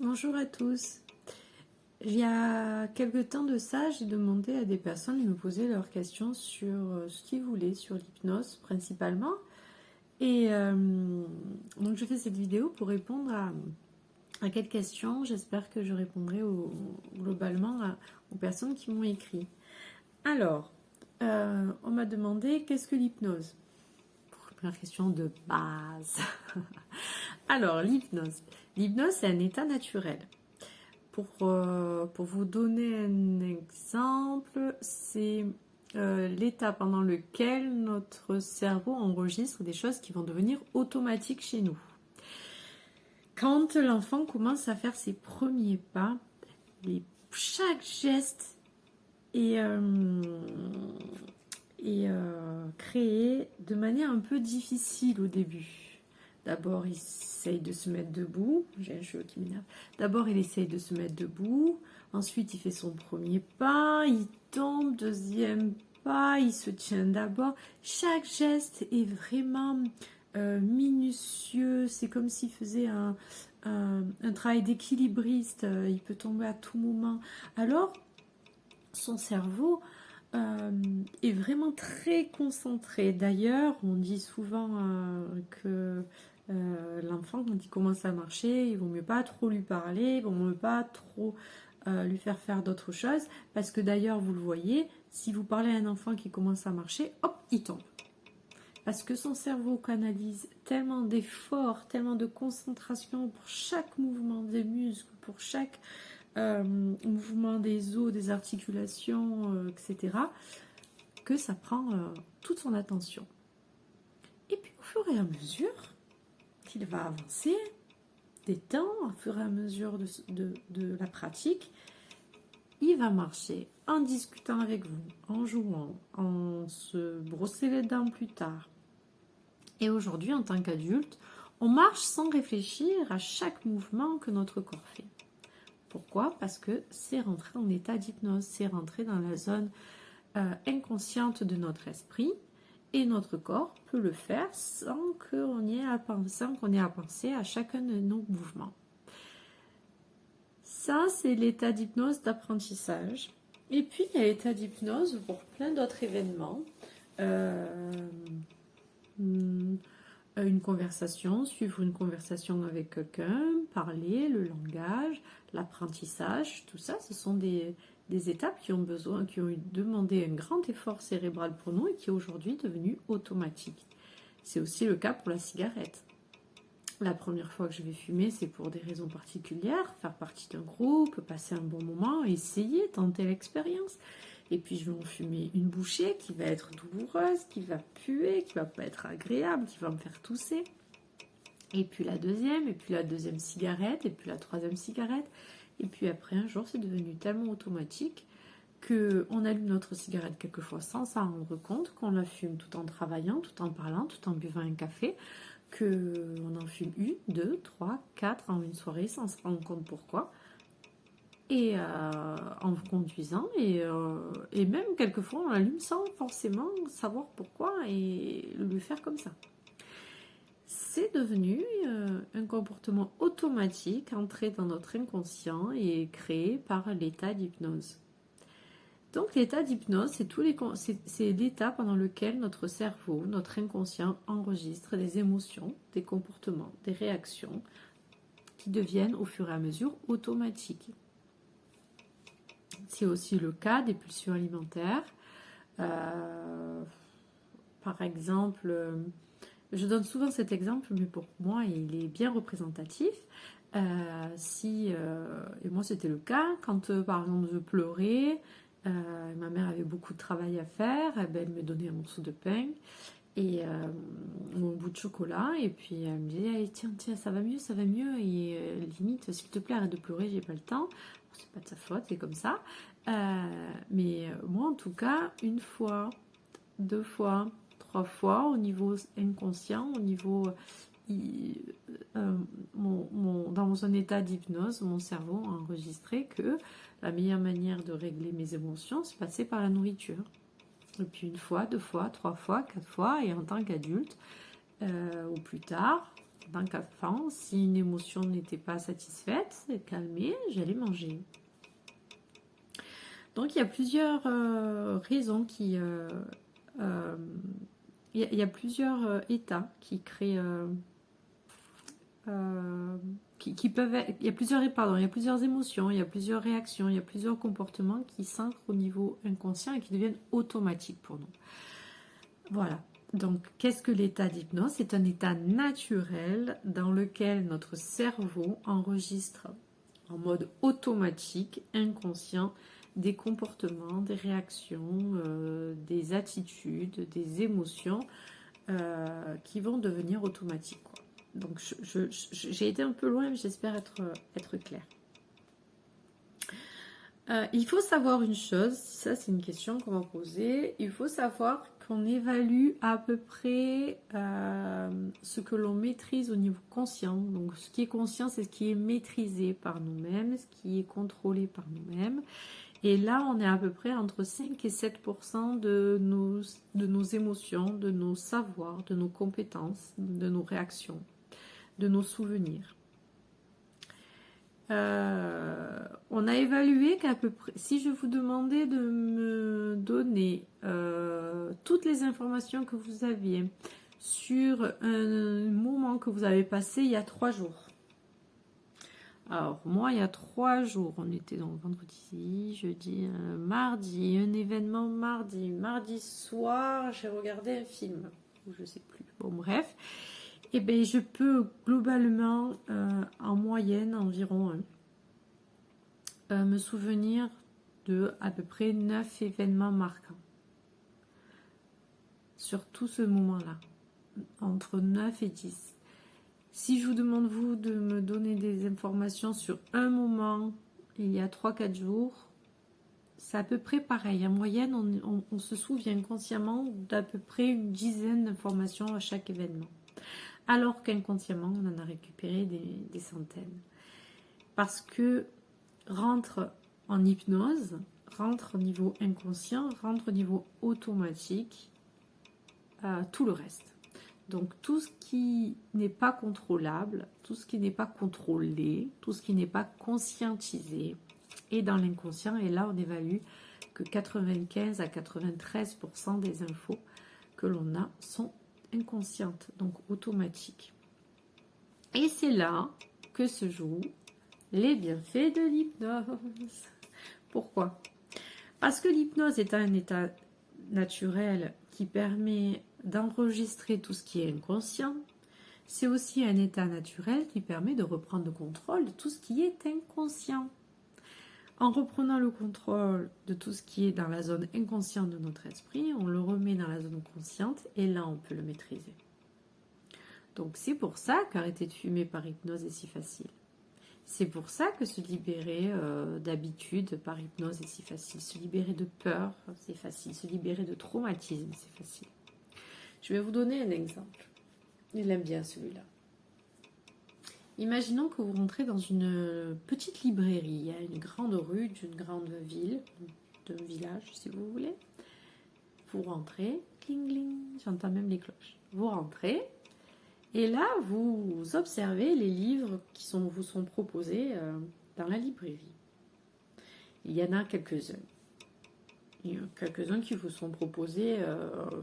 Bonjour à tous. Il y a quelque temps de ça, j'ai demandé à des personnes de me poser leurs questions sur ce qu'ils voulaient, sur l'hypnose principalement. Et donc je fais cette vidéo pour répondre à quelques questions. J'espère que je répondrai globalement aux personnes qui m'ont écrit. Alors, on m'a demandé qu'est-ce que l'hypnose? Première question de base. Alors, l'hypnose. L'hypnose, c'est un état naturel. Pour vous donner un exemple, c'est l'état pendant lequel notre cerveau enregistre des choses qui vont devenir automatiques chez nous. Quand l'enfant commence à faire ses premiers pas, chaque geste est créé de manière un peu difficile au début. D'abord, il essaye de se mettre debout. J'ai un cheveu qui m'énerve. D'abord, il essaye de se mettre debout. Ensuite, il fait son premier pas. Il tombe, deuxième pas. Il se tient d'abord. Chaque geste est vraiment minutieux. C'est comme s'il faisait un travail d'équilibriste. Il peut tomber à tout moment. Alors, son cerveau est vraiment très concentré. D'ailleurs, on dit souvent que l'enfant, quand il commence à marcher, il vaut mieux pas trop lui parler, il vaut mieux pas trop lui faire d'autres choses, parce que d'ailleurs, vous le voyez, si vous parlez à un enfant qui commence à marcher, hop, il tombe. Parce que son cerveau canalise tellement d'efforts, tellement de concentration pour chaque mouvement des muscles, pour chaque mouvement des os, des articulations, etc., que ça prend toute son attention. Et puis au fur et à mesure qu'il va avancer, des temps, au fur et à mesure de la pratique, il va marcher en discutant avec vous, en jouant, en se brosser les dents plus tard. Et aujourd'hui, en tant qu'adulte, on marche sans réfléchir à chaque mouvement que notre corps fait. Pourquoi? Parce que c'est rentré en état d'hypnose, c'est rentré dans la zone inconsciente de notre esprit, et notre corps peut le faire sans qu'on ait à penser à chacun de nos mouvements. Ça, c'est l'état d'hypnose d'apprentissage. Et puis, il y a l'état d'hypnose pour plein d'autres événements. Une conversation, suivre une conversation avec quelqu'un, parler, le langage, l'apprentissage, tout ça, ce sont des étapes qui ont demandé un grand effort cérébral pour nous et qui est aujourd'hui devenu automatique. C'est aussi le cas pour la cigarette. La première fois que je vais fumer, c'est pour des raisons particulières, faire partie d'un groupe, passer un bon moment, essayer, tenter l'expérience. Et puis je vais en fumer une bouchée qui va être douloureuse, qui va puer, qui va pas être agréable, qui va me faire tousser. Et puis la deuxième cigarette, et puis la troisième cigarette. Et puis après un jour, c'est devenu tellement automatique qu'on allume notre cigarette quelquefois sans s'en rendre compte, qu'on la fume tout en travaillant, tout en parlant, tout en buvant un café, qu'on en fume une, deux, trois, quatre en une soirée sans se rendre compte pourquoi. Et en conduisant, et même quelquefois on l'allume sans forcément savoir pourquoi et le faire comme ça. C'est devenu un comportement automatique entré dans notre inconscient et créé par l'état d'hypnose. Donc l'état d'hypnose, c'est l'état pendant lequel notre cerveau, notre inconscient enregistre des émotions, des comportements, des réactions qui deviennent au fur et à mesure automatiques. C'est aussi le cas des pulsions alimentaires. Par exemple, je donne souvent cet exemple, mais pour moi, il est bien représentatif. Et moi, c'était le cas, quand par exemple je pleurais, ma mère avait beaucoup de travail à faire, elle me donnait un morceau de pain et un bout de chocolat, et puis elle me disait allez, tiens, ça va mieux, et limite, s'il te plaît, arrête de pleurer, j'ai pas le temps. C'est pas de sa faute, c'est comme ça. Mais moi, en tout cas, une fois, deux fois, trois fois, au niveau inconscient, au niveau dans un état d'hypnose, mon cerveau a enregistré que la meilleure manière de régler mes émotions, c'est passer par la nourriture. Et puis une fois, deux fois, trois fois, quatre fois, et en tant qu'adulte, ou plus tard, tant qu'enfant, si une émotion n'était pas satisfaite, calmée, j'allais manger. Donc il y a plusieurs raisons il y a plusieurs états qui créent qui peuvent être, il y a plusieurs émotions, il y a plusieurs réactions, il y a plusieurs comportements qui s'ancrent au niveau inconscient et qui deviennent automatiques pour nous. Voilà. Donc, qu'est-ce que l'état d'hypnose? C'est un état naturel dans lequel notre cerveau enregistre en mode automatique, inconscient, des comportements, des réactions, des attitudes, des émotions qui vont devenir automatiques, quoi. Donc, j'ai été un peu loin, mais j'espère être claire. Il faut savoir une chose, ça c'est une question qu'on va poser, il faut savoir qu'on évalue à peu près ce que l'on maîtrise au niveau conscient. Donc ce qui est conscient, c'est ce qui est maîtrisé par nous-mêmes, ce qui est contrôlé par nous-mêmes. Et là, on est à peu près entre 5 et 7% de nos émotions, de nos savoirs, de nos compétences, de nos réactions, de nos souvenirs. On a évalué qu'à peu près, si je vous demandais de me donner toutes les informations que vous aviez sur un moment que vous avez passé il y a 3 jours. Alors moi, il y a 3 jours, on était donc vendredi, jeudi, mardi, un événement mardi soir, j'ai regardé un film, ou je sais plus, bon bref. Eh bien, je peux globalement, en moyenne, environ, me souvenir de à peu près 9 événements marquants. Sur tout ce moment-là, entre 9 et 10. Si je vous demande, vous, de me donner des informations sur un moment, il y a 3-4 jours, c'est à peu près pareil. En moyenne, on se souvient consciemment d'à peu près une dizaine d'informations à chaque événement. Alors qu'inconsciemment, on en a récupéré des centaines. Parce que rentre en hypnose, rentre au niveau inconscient, rentre au niveau automatique, tout le reste. Donc tout ce qui n'est pas contrôlable, tout ce qui n'est pas contrôlé, tout ce qui n'est pas conscientisé est dans l'inconscient. Et là, on évalue que 95 à 93% des infos que l'on a sont inconsciente, donc automatique. Et c'est là que se jouent les bienfaits de l'hypnose. Pourquoi? Parce que l'hypnose est un état naturel qui permet d'enregistrer tout ce qui est inconscient. C'est aussi un état naturel qui permet de reprendre le contrôle de tout ce qui est inconscient. En reprenant le contrôle de tout ce qui est dans la zone inconsciente de notre esprit, on le remet dans la zone consciente et là on peut le maîtriser. Donc c'est pour ça qu'arrêter de fumer par hypnose est si facile. C'est pour ça que se libérer d'habitude par hypnose est si facile. Se libérer de peur, c'est facile. Se libérer de traumatisme, c'est facile. Je vais vous donner un exemple. Il aime bien celui-là. Imaginons que vous rentrez dans une petite librairie, à une grande rue d'une grande ville, d'un village si vous voulez. Vous rentrez, cling cling, j'entends même les cloches. Vous rentrez et là vous observez les livres qui vous sont proposés dans la librairie. Il y en a quelques-uns. Il y en a quelques-uns qui vous sont proposés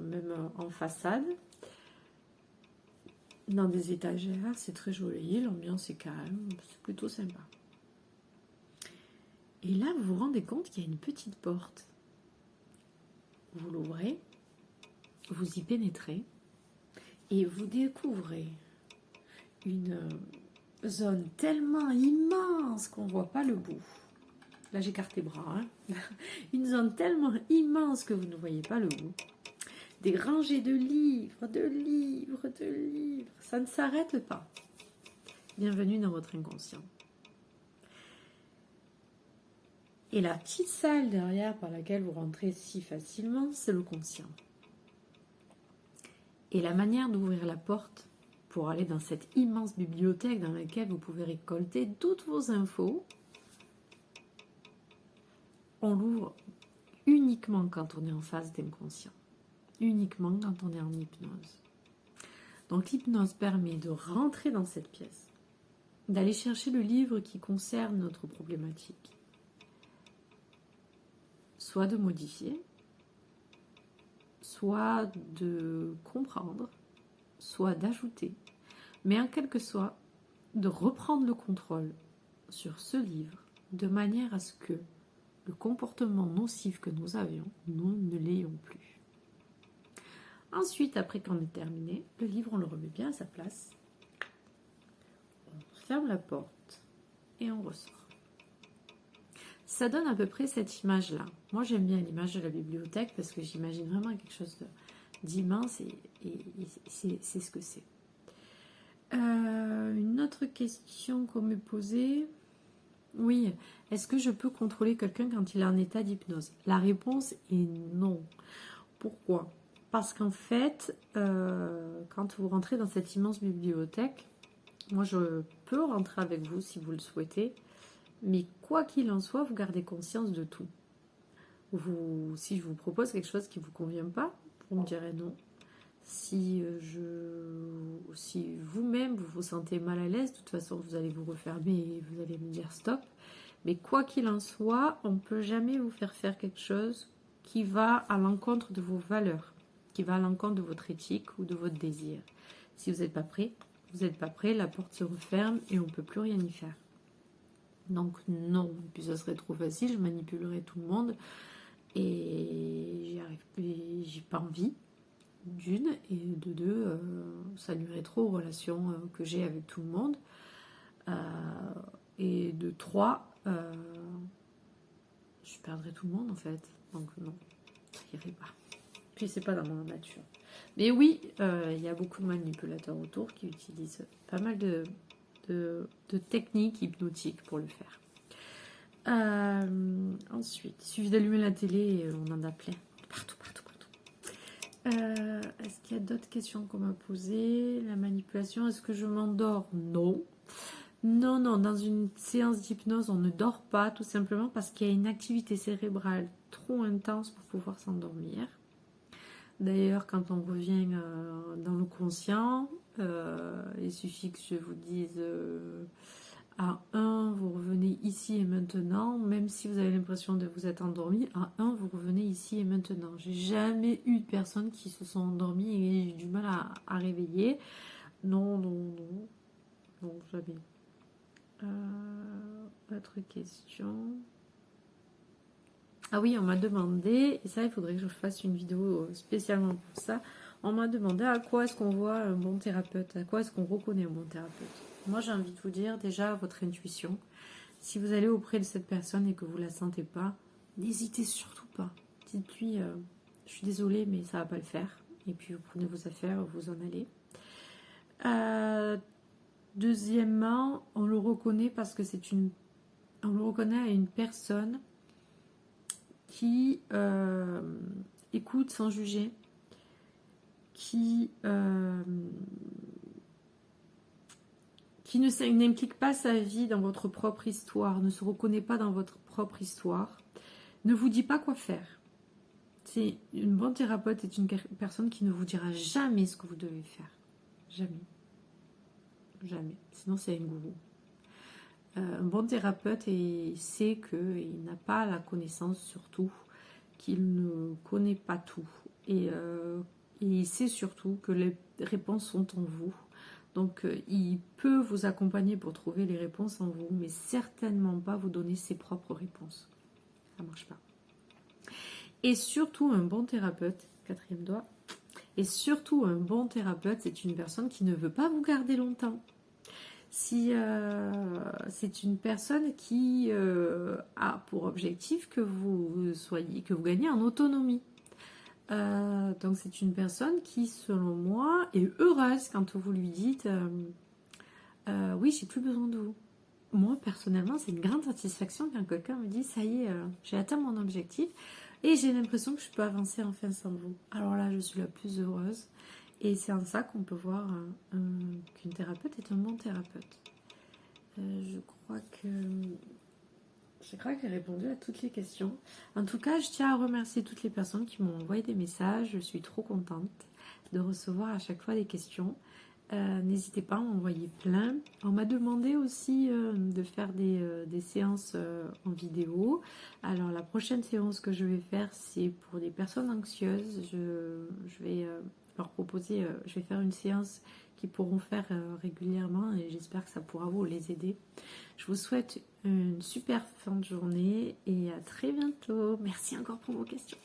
même en façade. Dans des étagères, c'est très joli, l'ambiance est calme, c'est plutôt sympa. Et là, vous vous rendez compte qu'il y a une petite porte. Vous l'ouvrez, vous y pénétrez et vous découvrez une zone tellement immense qu'on ne voit pas le bout. Là, j'écarte les bras. Une zone tellement immense que vous ne voyez pas le bout. Des rangées de livres, de livres, de livres. Ça ne s'arrête pas. Bienvenue dans votre inconscient. Et la petite salle derrière par laquelle vous rentrez si facilement, c'est le conscient. Et la manière d'ouvrir la porte pour aller dans cette immense bibliothèque dans laquelle vous pouvez récolter toutes vos infos, on l'ouvre uniquement quand on est en phase d'inconscient. Uniquement quand on est en hypnose. Donc l'hypnose permet de rentrer dans cette pièce, d'aller chercher le livre qui concerne notre problématique, soit de modifier, soit de comprendre, soit d'ajouter, mais en quelque soit de reprendre le contrôle sur ce livre de manière à ce que le comportement nocif que nous avions, nous ne l'ayons plus. Ensuite, après qu'on ait terminé, le livre, on le remet bien à sa place, on ferme la porte et on ressort. Ça donne à peu près cette image-là. Moi, j'aime bien l'image de la bibliothèque parce que j'imagine vraiment quelque chose d'immense et c'est ce que c'est. Une autre question qu'on me posait. Oui, est-ce que je peux contrôler quelqu'un quand il est en état d'hypnose? La réponse est non. Pourquoi? Parce qu'en fait, quand vous rentrez dans cette immense bibliothèque, moi je peux rentrer avec vous si vous le souhaitez, mais quoi qu'il en soit, vous gardez conscience de tout. Si je vous propose quelque chose qui ne vous convient pas, vous me direz non. Si vous-même vous vous sentez mal à l'aise, de toute façon vous allez vous refermer et vous allez me dire stop. Mais quoi qu'il en soit, on ne peut jamais vous faire faire quelque chose qui va à l'encontre de vos valeurs, qui va à l'encontre de votre éthique ou de votre désir. Si vous n'êtes pas prêt, vous n'êtes pas prêt, la porte se referme et on ne peut plus rien y faire. Donc non, et puis ça serait trop facile, je manipulerais tout le monde et j'ai pas envie. D'une, et de deux, ça nuirait trop aux relations que j'ai avec tout le monde. Et de trois, je perdrais tout le monde en fait. Donc non, ça irait pas. Puis c'est pas dans mon nature. Mais oui, il y a beaucoup de manipulateurs autour qui utilisent pas mal de techniques hypnotiques pour le faire. Ensuite, il suffit d'allumer la télé et on en a plein. Partout. Est-ce qu'il y a d'autres questions qu'on m'a posées? La manipulation, est-ce que je m'endors? Non. Non, dans une séance d'hypnose, on ne dort pas, tout simplement parce qu'il y a une activité cérébrale trop intense pour pouvoir s'endormir. D'ailleurs, quand on revient dans le conscient, il suffit que je vous dise à 1, vous revenez ici et maintenant, même si vous avez l'impression de vous être endormi, à 1, vous revenez ici et maintenant. J'ai jamais eu de personnes qui se sont endormies et j'ai eu du mal à réveiller. Non, jamais. Autre question. Ah oui, on m'a demandé, et ça il faudrait que je fasse une vidéo spécialement pour ça, on m'a demandé à quoi est-ce qu'on voit un bon thérapeute, à quoi est-ce qu'on reconnaît un bon thérapeute. Moi j'ai envie de vous dire déjà votre intuition. Si vous allez auprès de cette personne et que vous ne la sentez pas, n'hésitez surtout pas. Dites-lui, je suis désolée mais ça ne va pas le faire. Et puis vous prenez vos affaires, vous en allez. Deuxièmement, on le reconnaît parce que on le reconnaît à une personne qui écoute sans juger, qui n'implique pas sa vie dans votre propre histoire, ne se reconnaît pas dans votre propre histoire, ne vous dit pas quoi faire. C'est une bonne thérapeute est une personne qui ne vous dira jamais ce que vous devez faire. Jamais. Sinon c'est un gourou. Un bon thérapeute sait qu'il n'a pas la connaissance sur tout, qu'il ne connaît pas tout. Et il sait surtout que les réponses sont en vous. Donc il peut vous accompagner pour trouver les réponses en vous, mais certainement pas vous donner ses propres réponses. Ça ne marche pas. Et surtout un bon thérapeute, quatrième doigt, et surtout un bon thérapeute, c'est une personne qui ne veut pas vous garder longtemps. Si c'est une personne qui a pour objectif que vous gagnez en autonomie. Donc c'est une personne qui, selon moi, est heureuse quand vous lui dites oui, j'ai plus besoin de vous. Moi, personnellement, c'est une grande satisfaction quand quelqu'un me dit ça y est, j'ai atteint mon objectif et j'ai l'impression que je peux avancer enfin sans vous. Alors là, je suis la plus heureuse. Et c'est en ça qu'on peut voir qu'une thérapeute est un bon thérapeute. Je crois que j'ai répondu à toutes les questions. En tout cas, je tiens à remercier toutes les personnes qui m'ont envoyé des messages. Je suis trop contente. de recevoir à chaque fois des questions. N'hésitez pas à m'envoyer plein. On m'a demandé aussi de faire des séances en vidéo. Alors la prochaine séance que je vais faire, c'est pour des personnes anxieuses. Je vais leur proposer, je vais faire une séance qu'ils pourront faire régulièrement et j'espère que ça pourra vous les aider. Je vous souhaite une super fin de journée et à très bientôt. Merci encore pour vos questions.